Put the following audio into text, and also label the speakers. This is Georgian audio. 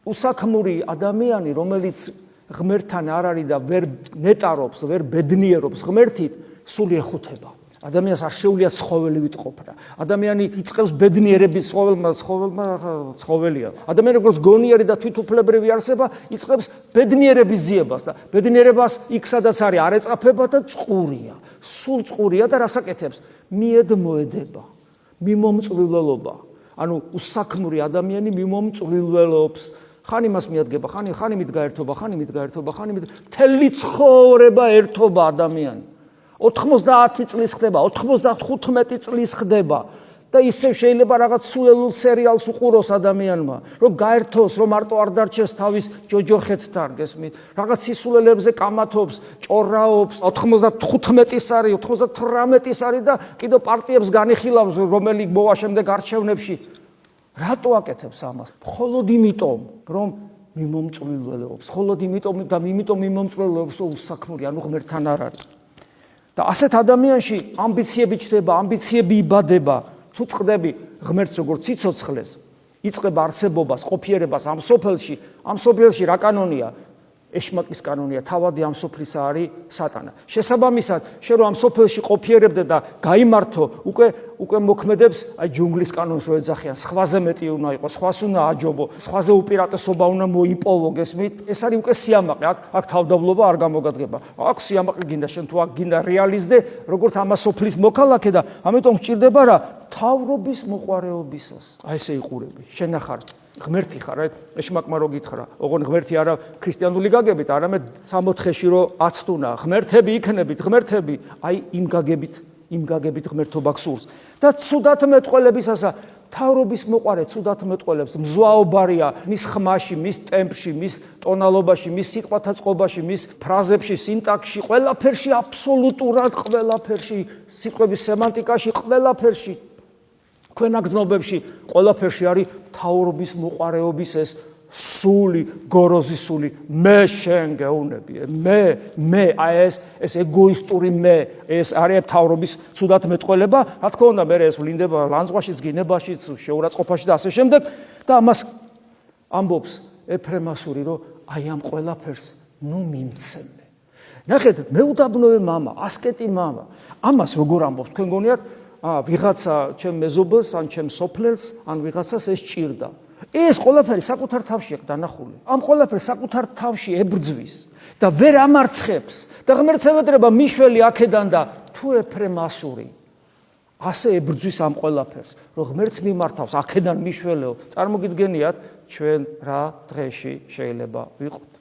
Speaker 1: უსაქმური ადამიანი, რომელიც ღმერთთან არ არის და ვერ ნეტარობს, ვერ ბედნიერობს ღმერთით, სული ეხუთება. ადამიანს არ შეუძლია ცხოველი ვიტყობ რა. ადამიანი იწყებს ბედნიერების ცხოველია. ადამიანი როგორც გონიერი და თვითუფლებრივი არსება, იწყებს ბედნიერების ძიებას და ბედნიერებას იქ სადაც არის არ ეწაფება და წყურია. სულ წყურია და რას აკეთებს? მიედმოედება, მიმომწვილველობა. ანუ უსაქმური ადამიანი მიმომწვილველობს. ხან იმას მიადგება, ხან იმით გაერთობა, მთელი ცხოვრება ერთობა ადამიანი. 90 წლის ხდება, 95 წლის ხდება და ისევ შეიძლება რაღაც სულელულ სერიალს უყუროს ადამიანმა, რომ გაერთოს, რომ მარტო არ დარჩეს თავის ჯოჯოხეთთან, გესმით? რაღაც სისულელებზე კამათობს, ჭორაობს, 95-ის არის, 98-ის არის და კიდევ პარტიებს განიხილავს, რომელი მოვა შემდეგ არჩევნებში. რატო აკეთებს ამას? მხოლოდ იმიტომ, რომ მიმომწვილველობს, მხოლოდ იმიტომ და იმიტომ მიმომწვილველობს, რომ უსაქმური, ანუ ღმერთთან არ არის. და ასეთ ადამიანში ამბიციები ჩდება, ამბიციები იბადება. თუ წყდები ღმერთს როგორც სიცოცხლეს, იწყება არსებობას, ყოფიერებას ამ სოფელში რა კანონია? ეშმაკის კანონია, თავადი ამ სოფლისა არის სატანა. შესაბამისად, შენ რომ ამ სოფელში ყოფიერებდე და გაიმართო, უკვე მოქმედებს აი ჯუნგლის კანონს რო ეძახიან, სხვაზე მეტი უნდა იყოს, სხვას უნდა აჯობო, სხვაზე უპირატესობა უნდა მოიპოვო, გესმით? ეს არის უკვე სიამაყე, აქ თავდაბლობა არ გამოგადგება. აქ სიამაყე გინდა, შენ თუ აქ გინდა რეალიზდე, როგორც ამ სოფლის მოქალაქე და ამიტომ გჭირდება რა თავრობის მოყვარეობისას. აი ესე იყურები. შენ ახარ ღმერთი ხარ, ეშმაკმა რო გითხრა, ოღონდ ღმერთი არა ქრისტიანული გაგებით, არამედ 60-ში რო აცდუნა, ღმერთები იქნებით, ღმერთები, აი იმ გაგებით ღმერთობა გსურს. და ცუდად მეტყველებისასა, თავრობის მოყარე ცუდად მეტყველებს, მზვაობარია მის ხმაში, მის ტემპში, მის ტონალობაში, მის სიტყვათა წყობაში, მის ფრაზებში, სინტაქსში, ყველაფერში, აბსოლუტურად ყველაფერში, სიტყვების სემანტიკაში, ყველაფერში. ქვენაგზნობებში ყველაფერში არის თავრობის მოყარეობის ეს სული, გოროზი სული, მე შენ გეუნები, მე, აი ეს ეგოისტური მე, ეს არის თავრობის ცუდად მეტყველება, რა თქმა უნდა, მე ეს ვლინდება ლანძღვაშიც, გინებაშიც, შეურაცხყოფაში და ასე შემდეგ და ამას ამბობს ეფრემასური, რომ აი ამ ყველაფერს ნუ მიმცემე. ნახეთ, მეუდაბნოვე მამა, ასკეტი მამა, ამას როგორ ამბობს, თქვენ გონიათ ვიღაცა ჩემ მეზობელს, ან ჩემ სოფლელს, ან ვიღაცას ეს ჭირდა. ეს ყველაფერი საკუთარ თავში აქვს დანახული. ამ ყველაფერს საკუთარ თავში ებრძვის და ვერ ამარცხებს და ღმერთს ევედრება მიშველი აქედან და თუ ეფრემასური ასე ებრძვის ამ ყველაფერს, რომ ღმერთს მიმართავს აქედან მიშველეო. წარმოგიდგენიათ, ჩვენ რა დღეში შეიძლება ვიყოთ.